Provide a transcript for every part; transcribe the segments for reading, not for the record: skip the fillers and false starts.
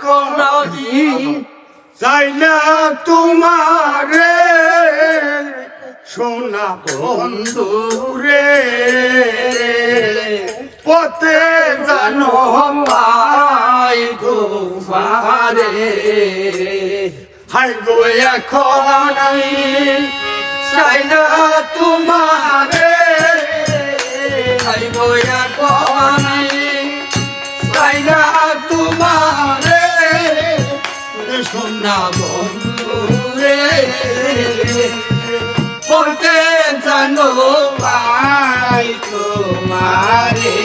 কোনদিন চাই না তোমারে সোনা বন্ধু রে পথে জানো ভাই তোমারে হাই গো এখন আমি চাই না তোমারে হাই গো এখন আমি চাই না তোমারে সোনা বন্ধু রে পথে জানো ভাই তোমারে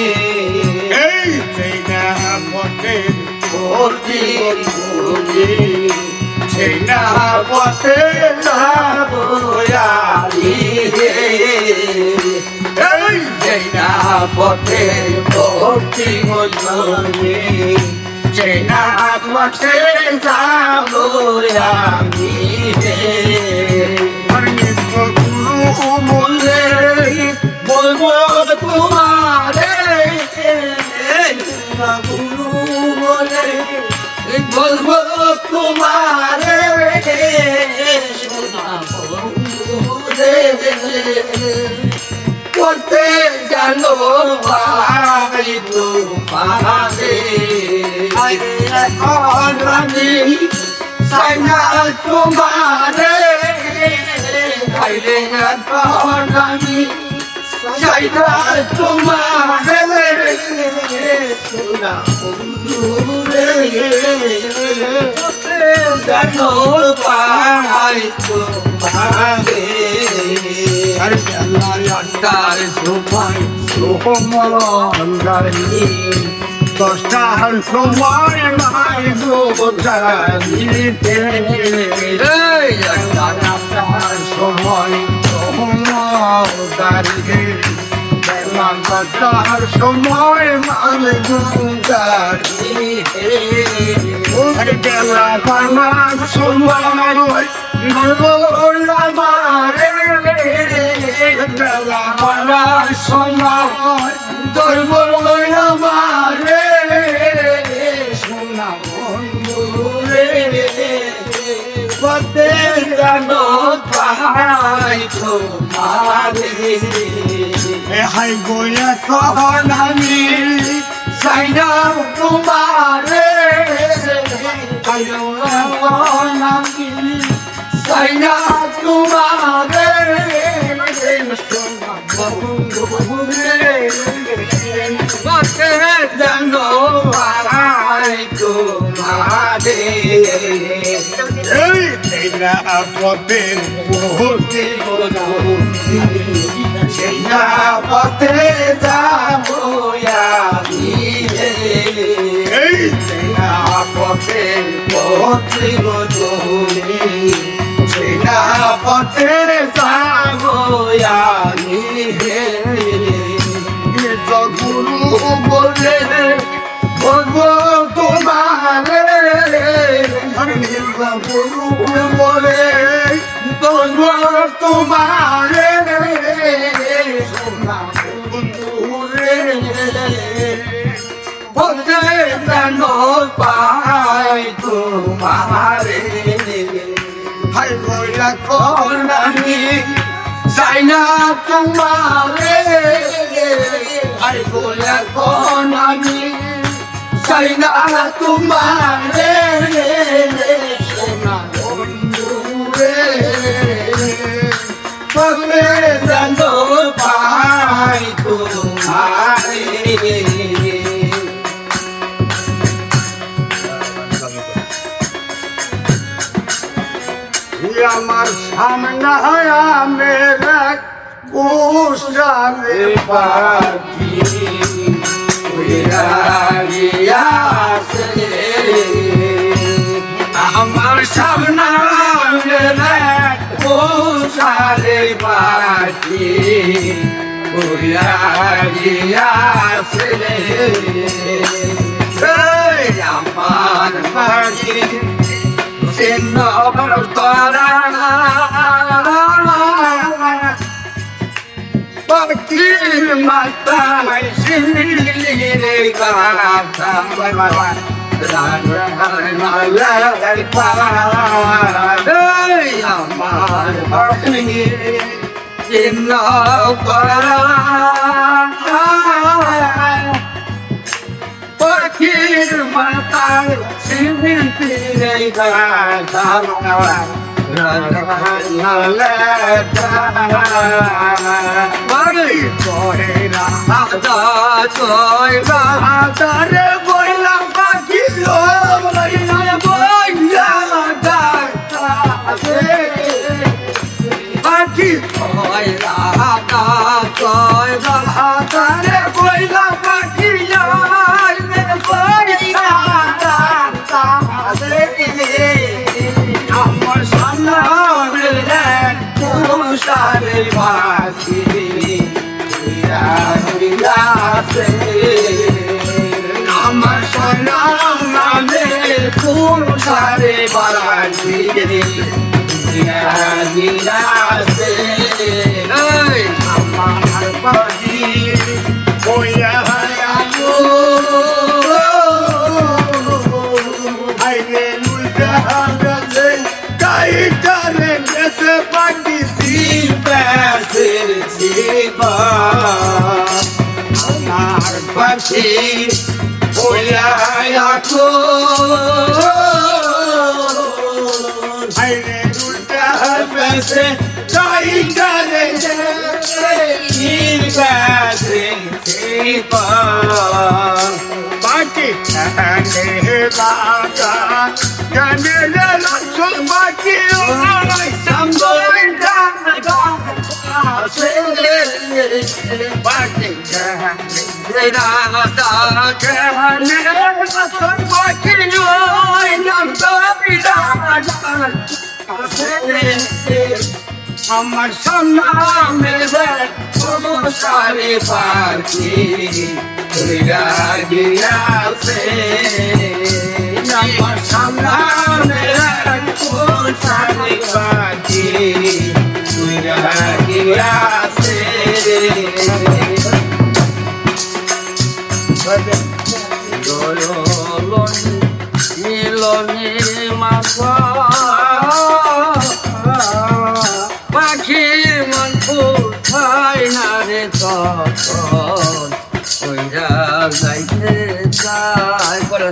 এই চেনা পথে ভর্তি ভর্তি চেনা পথে যাবো আমি এই চেনা পথে ভর্তি ভর্তি চেনা পথে যাবো আমি বলে বলবো তোমারে গুরু বলে বলবো তোমারে সোনা বন্ধু রে করতে জানো ভাই তোমারে আমি চাই না তোমারে খাইলে আমি চাই না তোমারে সোনা বন্ধু রে জানো পাই তোমারে আর আল্লাহর সময় সোহমঙ্গলি দশটার সময় নাই গো জানিতে আল্লাহর সময় সোহমঙ্গলি দশটার সময় মানে গো জানিতে বেলা পানার সময় আমারে বেলা পানার সময় ধর্ম আমারে সোনা বন্ধু রে পথে জানো পাই তোমারে হাই গোয়া কখন আমি চাই না তোমারে হাই গোয়া কখন আমি চাই না তোমারে সোনা বন্ধু রে পথে জানো পাই তোমারে এই তেরা পথে ভর্তি সেনা পথে যাবো আমি এই তেরা পথে ভর্তি সেনা পথে যাবো আমি গুরু বলে বলবো তোমারে গুরু বলে বলবো তোমারে সোনা বন্ধু রে পথে জানো পাই তোমারে হাই বইলা কোন আমি চাই না তোমারে হাই বইলা কোন আমি চাই না তোমারে সোনা বন্ধু রে পথে জানো পাই তোমারে আমার সামনে মেরা কুশালে পাখি আমার সামনে মেরা কুশালে পাখি আমার পাখি Sinner para Bakti mata mai sini kata আমার পাখি চিহ্ন করা পাখির মাথায় সিঁড়িতে বাড়ি করে রাজা জয় রাজারে বললাম পাখি পাখি জয় রাজা জয় রাজারে বললাম পাখি আমার সামনে তুষারে বাসি আমার সামনে তুষারে বাসি আমার বাড়ি বইয়া আমার পাখি ওয়াইয়াকো আইরে উল্টা বেসে তাই করে নির্বাসে পা পাখি কানে বাগা কানে লাছো পাখি ওই সম্বন্ধা পাখি কানে রাতা কানে সন পাখি ওই নাম তো বিরাট আমার সামনে সারে পাখি গিয়াছে আমার সামনে সারে পাখি গিয়াছে মিলনে মাথা পাখির মন ফুটাই না রে তখন ওইরা যাইতে চাই করে